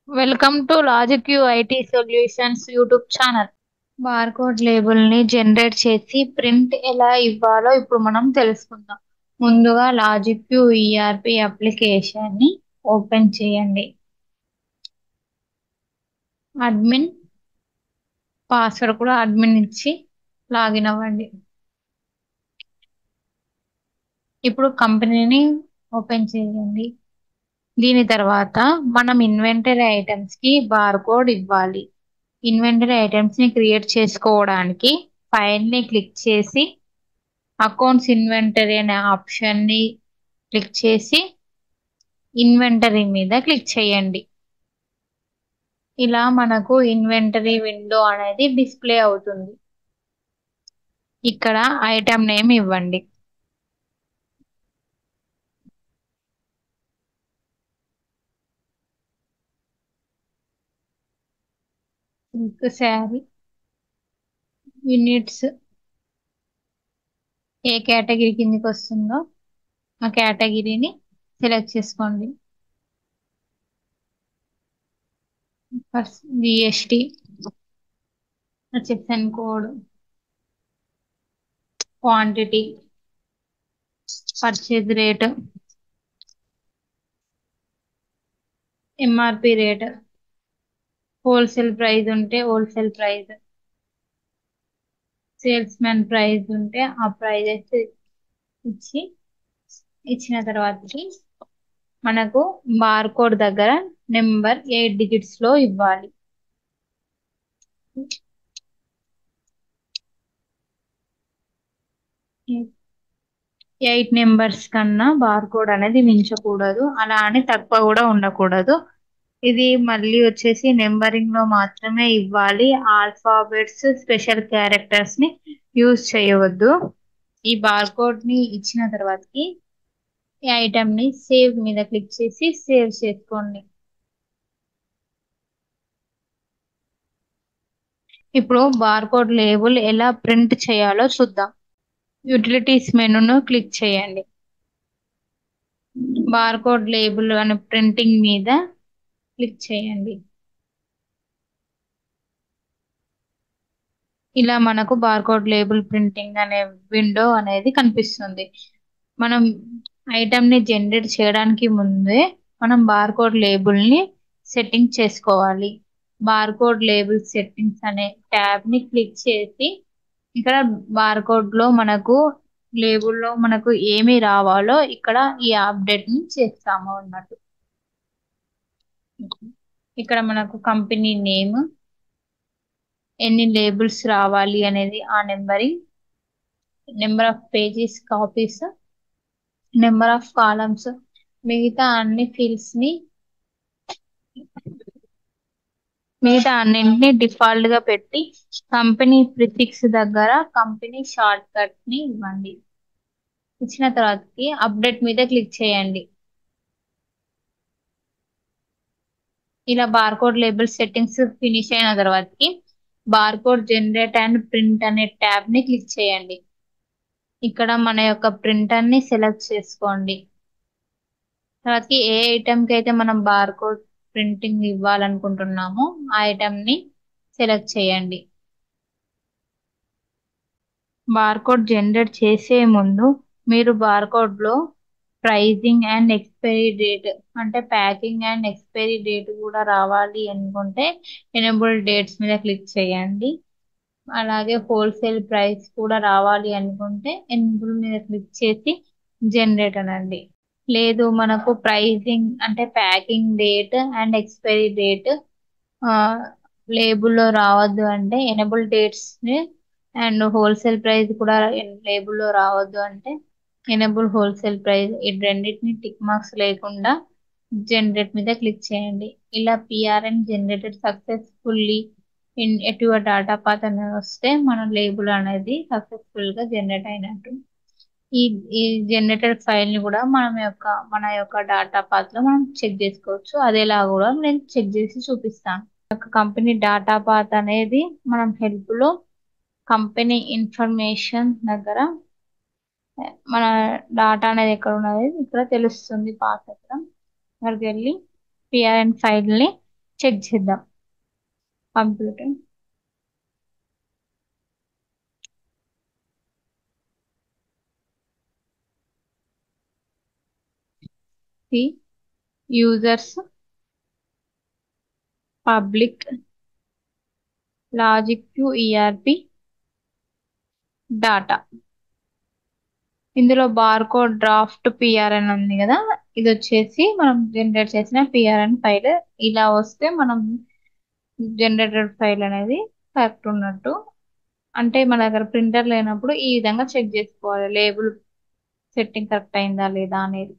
Welcome to logic you IT solutions YouTube channel. Barcode label ని generate చేసి print ఎలా ఇవ్వాలో ఇప్పుడు మనం తెలుసుకుందాం. ముందుగా లాజిక్ యూ ఈఆర్పి అప్లికేషన్ ని ఓపెన్ చేయండి. అడ్మిన్ పాస్వర్డ్ కూడా అడ్మిన్ ఇచ్చి లాగిన్ అవ్వండి. ఇప్పుడు కంపెనీని ఓపెన్ చేయండి. దీని తర్వాత మనం ఇన్వెంటరీ ఐటమ్స్ కి బార్కోడ్ ఇవ్వాలి. ఇన్వెంటరీ ఐటమ్స్ ని క్రియేట్ చేసుకోవడానికి ఫైల్ ని క్లిక్ చేసి అకౌంట్స్ ఇన్వెంటరీ అనే ఆప్షన్ ని క్లిక్ చేసి ఇన్వెంటరీ మీద క్లిక్ చేయండి. ఇలా మనకు ఇన్వెంటరీ విండో అనేది డిస్ప్లే అవుతుంది. ఇక్కడ ఐటమ్ నేమ్ ఇవ్వండి. సిల్క్ శారీ యూనిట్స్ ఏ కేటగిరీ కిందకి వస్తుందో ఆ కేటగిరీని సెలెక్ట్ చేసుకోండి. GST reception code, quantity, purchase rate, MRP rate, wholesale price ఉంటే wholesale price, salesman price ఉంటే ఆ ప్రైజెస్ ఇచ్చిన తర్వాతకి మనకు బార్కోడ్ దగ్గర నెంబర్ 8 డిజిట్స్ లో ఇవ్వాలి. 8 నెంబర్స్ కన్నా బార్కోడ్ అనేది మించకూడదు, అలా అని తక్కువ కూడా ఉండకూడదు. ఇది మళ్ళీ వచ్చేసి నెంబరింగ్ లో మాత్రమే ఇవ్వాలి. ఆల్ఫాబెట్స్, స్పెషల్ క్యారెక్టర్స్ ని యూజ్ చేయవద్దు. ఈ బార్కోడ్ ని ఇచ్చిన తర్వాతకి ఈ ఐటమ్ ని సేవ్ మీద క్లిక్ చేసి సేవ్ చేసుకోండి. ఇప్పుడు బార్కోడ్ లేబుల్ ఎలా ప్రింట్ చేయాలో చూద్దాం. యూటిలిటీస్ మెనూను క్లిక్ చేయండి. బార్కోడ్ లేబుల్ అనే ప్రింటింగ్ మీద క్లిక్ చేయండి. ఇలా మనకు బార్కోడ్ లేబుల్ ప్రింటింగ్ అనే విండో అనేది కనిపిస్తుంది. మనం ఐటమ్ ని జనరేట్ చేయడానికి ముందే మనం బార్కోడ్ లేబుల్ ని సెట్టింగ్ చేసుకోవాలి. బార్కోడ్ లేబుల్ సెట్టింగ్స్ అనే ట్యాబ్ ని క్లిక్ చేసి ఇక్కడ బార్కోడ్ లో మనకు లేబుల్లో మనకు ఏమి రావాలో ఇక్కడ ఈ అప్డేట్ ని చేస్తాము అన్నట్టు. ఇక్కడ మనకు కంపెనీ నేమ్, ఎన్ని లేబుల్స్ రావాలి అనేది ఆ number of pages copies, number of columns, మిగతా అన్ని ఫీల్డ్స్ ని అన్నింటినీ డిఫాల్ట్ గా పెట్టి కంపెనీ ప్రిఫిక్స్ దగ్గర కంపెనీ షార్ట్ కట్ ని ఇవ్వండి. ఇచ్చిన తర్వాతకి అప్డేట్ మీద క్లిక్ చేయండి. ఇలా బార్కోడ్ లేబుల్ సెట్టింగ్స్ ఫినిష్ అయిన తర్వాతకి బార్కోడ్ జనరేట్ అండ్ ప్రింట్ అనే ట్యాబ్ ని క్లిక్ చేయండి. ఇక్కడ మన యొక్క ప్రింటర్ ని సెలెక్ట్ చేసుకోండి. తర్వాతకి ఏ ఐటమ్ కి అయితే మనం బార్కోడ్ ప్రింటింగ్ ఇవ్వాలనుకుంటున్నామో ఆ ఐటమ్ ని సెలెక్ట్ చేయండి. బార్కోడ్ జనరేట్ చేసే ముందు మీరు బార్కోడ్ లో ప్రైజింగ్ అండ్ ఎక్స్పైరీ డేట్ అంటే ప్యాకింగ్ అండ్ ఎక్స్పైరీ డేట్ కూడా రావాలి అనుకుంటే ఎనేబుల్ డేట్స్ మీద క్లిక్ చేయండి. అలాగే హోల్సేల్ ప్రైస్ కూడా రావాలి అనుకుంటే ఎనేబుల్ మీద క్లిక్ చేసి జనరేట్ అనండి. లేదు మనకు ప్రైజింగ్ అంటే packing date and expiry date లేబుల్లో రావద్దు అంటే enable dates and wholesale price కూడా లేబుల్లో రావద్దు అంటే ఎనేబుల్ హోల్సేల్ ప్రైస్, ఈ రెండింటిని టిక్ మార్క్స్ లేకుండా జనరేట్ మీద క్లిక్ చేయండి. ఇలా పిఆర్ఎన్ జనరేటెడ్ సక్సెస్ఫుల్లీ ఇన్ ఎటు డాటా పాత్ అని వస్తే మన లేబుల్ అనేది సక్సెస్ఫుల్ గా జనరేట్ అయినట్టు. ఈ ఈ జనరేటెడ్ ఫైల్ ని కూడా మన యొక్క డాటా పాత్ లో మనం చెక్ చేసుకోవచ్చు. అదేలా కూడా నేను చెక్ చేసి చూపిస్తాను. కంపెనీ డాటా పాత్ అనేది మనం హెల్ప్ లో కంపెనీ ఇన్ఫర్మేషన్ దగ్గర మన డాటా అనేది ఎక్కడ ఉన్నది ఇక్కడ తెలుస్తుంది. పాత్ అక్కడికి వెళ్ళి పిఆర్ఎన్ ఫైల్ ని చెక్ చేద్దాం. Computer C users public logic to ERP data. ఇందులో బార్కోడ్ డ్రాఫ్ట్ పిఆర్ అని ఉంది కదా, ఇది వచ్చేసి మనం జనరేట్ చేసిన పిఆర్ఎన్ ఫైల్. ఇలా వస్తే మనం జనరేటెడ్ ఫైల్ అనేది కరెక్ట్ ఉన్నట్టు. అంటే మన దగ్గర ప్రింటర్ లేనప్పుడు ఈ విధంగా చెక్ చేసుకోవాలి లేబుల్ సెట్టింగ్ కరెక్ట్ అయిందా లేదా అనేది.